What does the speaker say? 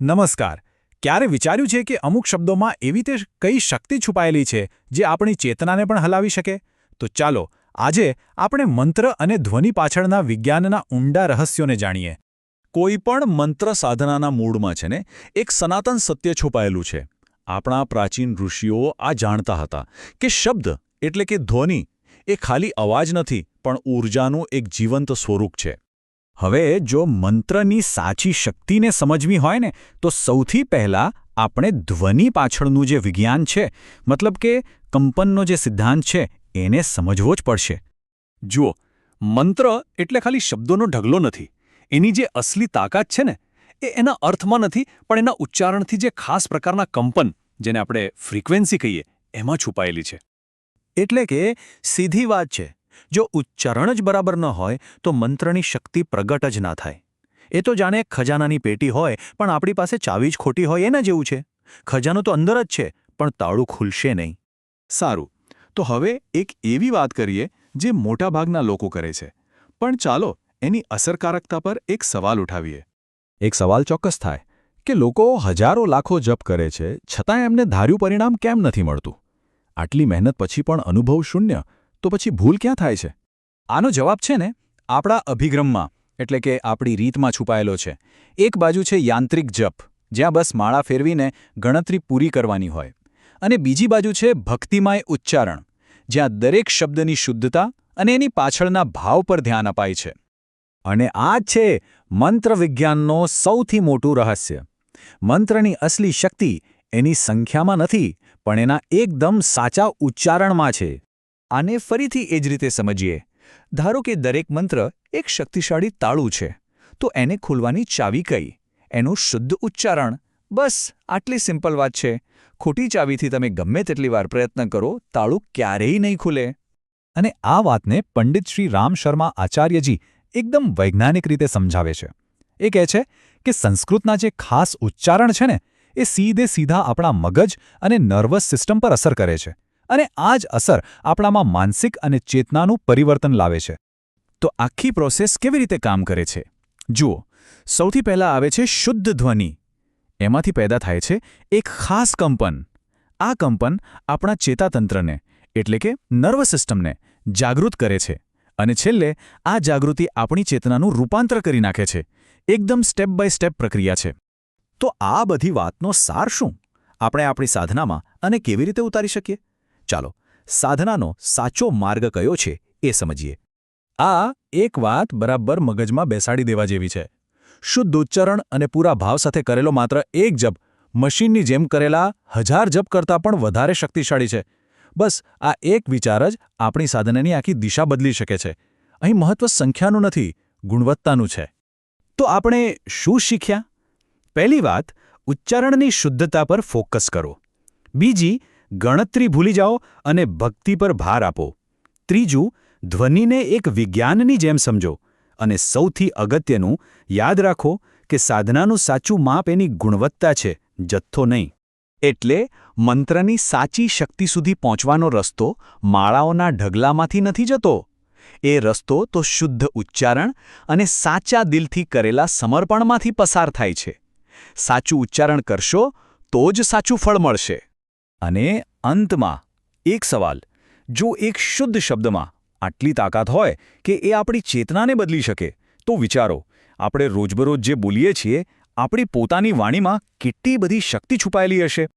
નમસ્કાર. ક્યારે વિચાર્યું છે કે અમુક શબ્દોમાં એવી તે કઈ શક્તિ છુપાયેલી છે જે આપણી ચેતનાને પણ હલાવી શકે? તો ચાલો આજે આપણે મંત્ર અને ધ્વનિ પાછળના વિજ્ઞાનના ઊંડા રહસ્યોને જાણીએ. કોઈ પણ મંત્ર સાધનાના મૂળમાં છે ને એક સનાતન સત્ય છુપાયેલું છે. આપણા પ્રાચીન ઋષિઓ આ જાણતા હતા કે શબ્દ એટલે કે ધ્વનિ એ ખાલી અવાજ નથી પણ ઊર્જાનું એક જીવંત સ્વરૂપ છે. હવે જો મંત્રની સાચી શક્તિને સમજવી હોય ને તો સૌથી પહેલાં આપણે ધ્વનિ પાછળનું જે વિજ્ઞાન છે, મતલબ કે કંપનનો જે સિદ્ધાંત છે એને સમજવો જ પડશે. જુઓ, મંત્ર એટલે ખાલી શબ્દોનો ઢગલો નથી. એની જે અસલી તાકાત છે ને એ એના અર્થમાં નથી પણ એના ઉચ્ચારણથી જે ખાસ પ્રકારના કંપન, જેને આપણે ફ્રીક્વન્સી કહીએ, એમાં છુપાયેલી છે. એટલે કે સીધી વાત છે, જો ઉચ્ચારણ જ બરાબર ન હોય તો મંત્રની શક્તિ પ્રગટ જ ના થાય. એ તો જાણે ખજાનાની પેટી હોય પણ આપણી પાસે ચાવી જ ખોટી હોય એના જેવું છે. ખજાનો તો અંદર જ છે પણ તાળું ખુલશે નહીં. સારું, તો હવે એક એવી વાત કરીએ જે મોટાભાગના લોકો કરે છે, પણ ચાલો એની અસરકારકતા પર એક સવાલ ઉઠાવીએ. એક સવાલ ચોક્કસ થાય કે લોકો હજારો લાખો જપ કરે છે છતાં એમને ધાર્યું પરિણામ કેમ નથી મળતું? આટલી મહેનત પછી પણ અનુભવ શૂન્ય, તો પછી ભૂલ ક્યાં થાય છે? આનો જવાબ છે ને આપણા અભિગમમાં, એટલે કે આપણી રીતમાં છુપાયેલો છે. એક બાજુ છે યાંત્રિક જપ, જ્યાં બસ માળા ફેરવીને ગણતરી પૂરી કરવાની હોય, અને બીજી બાજુ છે ભક્તિમય ઉચ્ચારણ, જ્યાં દરેક શબ્દની શુદ્ધતા અને એની પાછળના ભાવ પર ધ્યાન અપાય છે. અને આ જ છે મંત્ર વિજ્ઞાનનો સૌથી મોટું રહસ્ય. મંત્રની અસલી શક્તિ એની સંખ્યામાં નથી પણ એના એકદમ સાચા ઉચ્ચારણમાં છે. આને ફરીથી એ જ રીતે સમજીએ. ધારો કે દરેક મંત્ર એક શક્તિશાળી તાળું છે, તો એને ખોલવાની ચાવી કઈ? એનું શુદ્ધ ઉચ્ચારણ. બસ આટલી સિમ્પલ વાત છે. ખોટી ચાવીથી તમે ગમે તેટલી વાર પ્રયત્ન કરો, તાળું ક્યારેય નહીં ખુલે. અને આ વાતને પંડિત શ્રી રામ શર્મા આચાર્યજી એકદમ વૈજ્ઞાનિક રીતે સમજાવે છે. એ કહે છે કે સંસ્કૃતના જે ખાસ ઉચ્ચારણ છે ને એ સીધા આપણા મગજ અને નર્વસ સિસ્ટમ પર અસર કરે છે, અને આ જ અસર આપણામાં માનસિક અને ચેતનાનું પરિવર્તન લાવે છે. તો આખી પ્રોસેસ કેવી રીતે કામ કરે છે? જુઓ, સૌથી પહેલાં આવે છે શુદ્ધ ધ્વનિ. એમાંથી પેદા થાય છે એક ખાસ કંપન. આ કંપન આપણા ચેતાતંત્રને, એટલે કે નર્વસ સિસ્ટમને જાગૃત કરે છે, અને છેલ્લે આ જાગૃતિ આપણી ચેતનાનું રૂપાંતર કરી નાખે છે. એકદમ સ્ટેપ બાય સ્ટેપ પ્રક્રિયા છે. તો આ બધી વાતનો સાર શું? આપણે આપણી સાધનામાં અને કેવી રીતે ઉતારી શકીએ? ચાલો સાધનાનો સાચો માર્ગ કયો છે એ સમજીએ. આ એક વાત બરાબર મગજમાં બેસાડી દેવા જેવી છે. શુદ્ધ ઉચ્ચારણ અને પૂરા ભાવ સાથે કરેલો માત્ર એક જપ મશીનની જેમ કરેલા 1000 જપ કરતાં પણ વધારે શક્તિશાળી છે. બસ આ એક વિચાર જ આપણી સાધનાની આખી દિશા બદલી શકે છે. અહીં મહત્વ સંખ્યાનું નથી, ગુણવત્તાનું છે. તો આપણે શું શીખ્યા? પહેલી વાત, ઉચ્ચારણની શુદ્ધતા પર ફોકસ કરો. બીજી, ગણતરી ભૂલી જાઓ અને ભક્તિ પર ભાર આપો. ત્રીજું, ધ્વનિને એક વિજ્ઞાનની જેમ સમજો. અને સૌથી અગત્યનું, યાદ રાખો કે સાધનાનું સાચું માપ એની ગુણવત્તા છે, જથ્થો નહીં. એટલે મંત્રની સાચી શક્તિ સુધી પહોંચવાનો રસ્તો માળાઓના ઢગલામાંથી નથી જતો. એ રસ્તો તો શુદ્ધ ઉચ્ચારણ અને સાચા દિલથી કરેલા સમર્પણમાંથી પસાર થાય છે. સાચું ઉચ્ચારણ કરશો તો જ સાચું ફળ મળશે. અને અંતમાં એક સવાલ, જો એક શુદ્ધ શબ્દમાં આટલી તાકાત હોય કે એ આપણી ચેતનાને બદલી શકે, તો વિચારો, આપણે રોજબરોજ જે બોલીએ છીએ, આપણી પોતાની વાણીમાં કેટલી બધી શક્તિ છુપાયેલી હશે.